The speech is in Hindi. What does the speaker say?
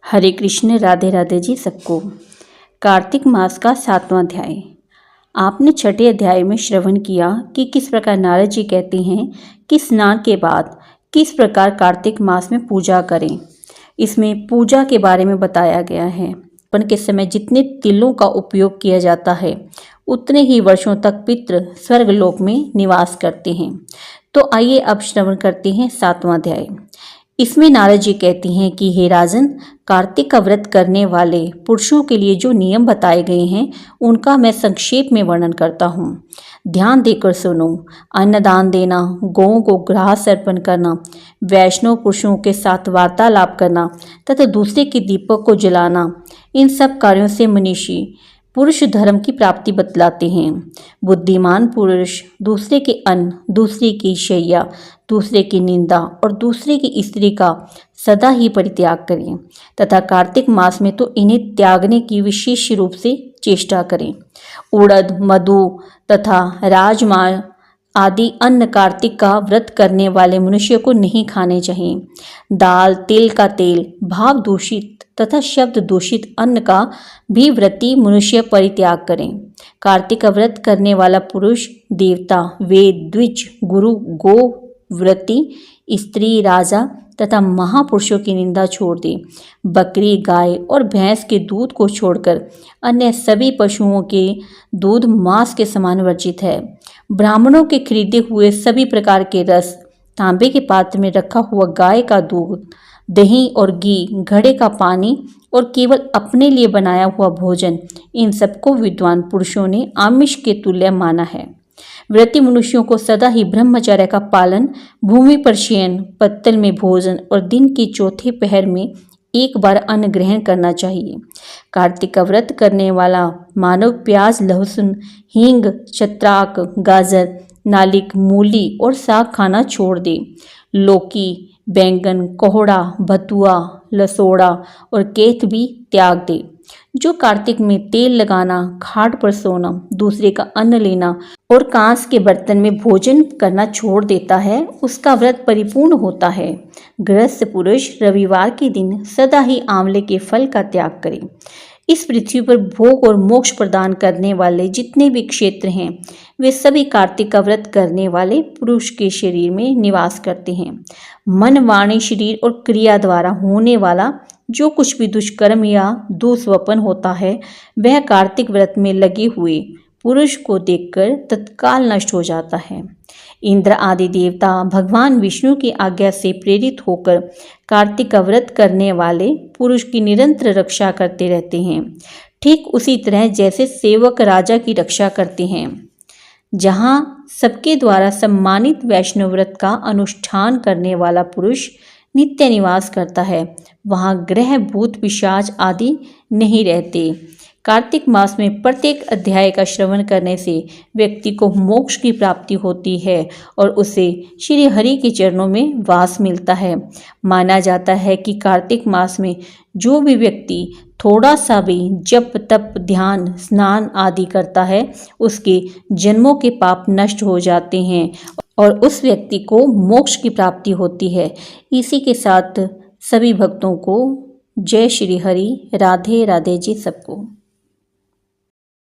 हरे कृष्ण, राधे राधे जी सबको। कार्तिक मास का 7वां अध्याय। आपने छठे अध्याय में श्रवण किया कि किस प्रकार नारद जी कहते हैं कि स्नान के बाद किस प्रकार कार्तिक मास में पूजा करें। इसमें पूजा के बारे में बताया गया है। पर्पण के समय जितने तिलों का उपयोग किया जाता है उतने ही वर्षों तक पितृ स्वर्गलोक में निवास करते हैं। तो आइए अब श्रवण करते हैं 7वां अध्याय। इसमें नारद जी कहती हैं कि हे राजन, कार्तिक का व्रत करने वाले पुरुषों के लिए जो नियम बताए गए हैं उनका मैं संक्षेप में वर्णन करता हूँ। ध्यान देकर सुनो। अन्नदान देना, गौओं को घास अर्पण करना, वैष्णव पुरुषों के साथ वार्तालाप करना तथा दूसरे के दीपक को जलाना, इन सब कार्यों से मनीषी पुरुष धर्म की प्राप्ति बतलाते हैं। बुद्धिमान पुरुष दूसरे के अन्न, दूसरे की शैया, दूसरे की निंदा और दूसरे की स्त्री का सदा ही परित्याग करें तथा कार्तिक मास में तो इन्हें त्यागने की विशेष रूप से चेष्टा करें। उड़द, मधु तथा राजमा आदि अन्न कार्तिक का व्रत करने वाले मनुष्य को नहीं खाने चाहिए। दाल, तिल का तेल, भाव दूषित तथा शब्द दूषित अन्न का भी व्रती मनुष्य परित्याग करें। कार्तिक का व्रत करने वाला पुरुष देवता, वेद, द्विज, गुरु, गो व्रती, स्त्री, राजा तथा महापुरुषों की निंदा छोड़ दे। बकरी, गाय और भैंस के दूध को छोड़कर अन्य सभी पशुओं के दूध मांस के समान वर्जित है। ब्राह्मणों के खरीदे हुए सभी प्रकार के रस, तांबे के पात्र में रखा हुआ गाय का दूध, दही और घी, घड़े का पानी और केवल अपने लिए बनाया हुआ भोजन, इन सबको विद्वान पुरुषों ने आमिष के तुल्य माना है। व्रती मनुष्यों को सदा ही ब्रह्मचर्य का पालन, भूमि पर शयन, पत्तल में भोजन और दिन के चौथे पहर में एक बार अन्न ग्रहण करना चाहिए। कार्तिक का व्रत करने वाला मानव प्याज, लहसुन, हींग, छत्राक, गाजर, नालिक, मूली और साग खाना छोड़ दे। लौकी, बैंगन, कोहड़ा, भतुआ, लसोड़ा और केथ भी त्याग दे। जो कार्तिक में तेल लगाना, खाट पर सोना, दूसरे का अन्न लेना और कांस के बर्तन में भोजन करना छोड़ देता है, उसका व्रत परिपूर्ण होता है। गृहस्थ पुरुष रविवार के दिन सदा ही आंवले के फल का त्याग करे। इस पृथ्वी पर भोग और मोक्ष प्रदान करने वाले जितने भी क्षेत्र हैं वे सभी कार्तिक का व्रत करने वाले पुरुष के शरीर में निवास करते हैं। मन, वाणी, शरीर और क्रिया द्वारा होने वाला जो कुछ भी दुष्कर्म या दुस्वपन होता है वह कार्तिक व्रत में लगे हुए पुरुष को देखकर तत्काल नष्ट हो जाता है। इंद्र आदि देवता भगवान विष्णु की आज्ञा से प्रेरित होकर कार्तिक का व्रत करने वाले पुरुष की निरंतर रक्षा करते रहते हैं, ठीक उसी तरह जैसे सेवक राजा की रक्षा करते हैं। जहाँ सबके द्वारा सम्मानित वैष्णव व्रत का अनुष्ठान करने वाला पुरुष नित्य निवास करता है, वहाँ ग्रह, भूत, पिशाच आदि नहीं रहते। कार्तिक मास में प्रत्येक अध्याय का श्रवण करने से व्यक्ति को मोक्ष की प्राप्ति होती है और उसे श्री हरि के चरणों में वास मिलता है। माना जाता है कि कार्तिक मास में जो भी व्यक्ति थोड़ा सा भी जप, तप, ध्यान, स्नान आदि करता है उसके जन्मों के पाप नष्ट हो जाते हैं और उस व्यक्ति को मोक्ष की प्राप्ति होती है। इसी के साथ सभी भक्तों को जय श्री हरि, राधे राधे जी सबको।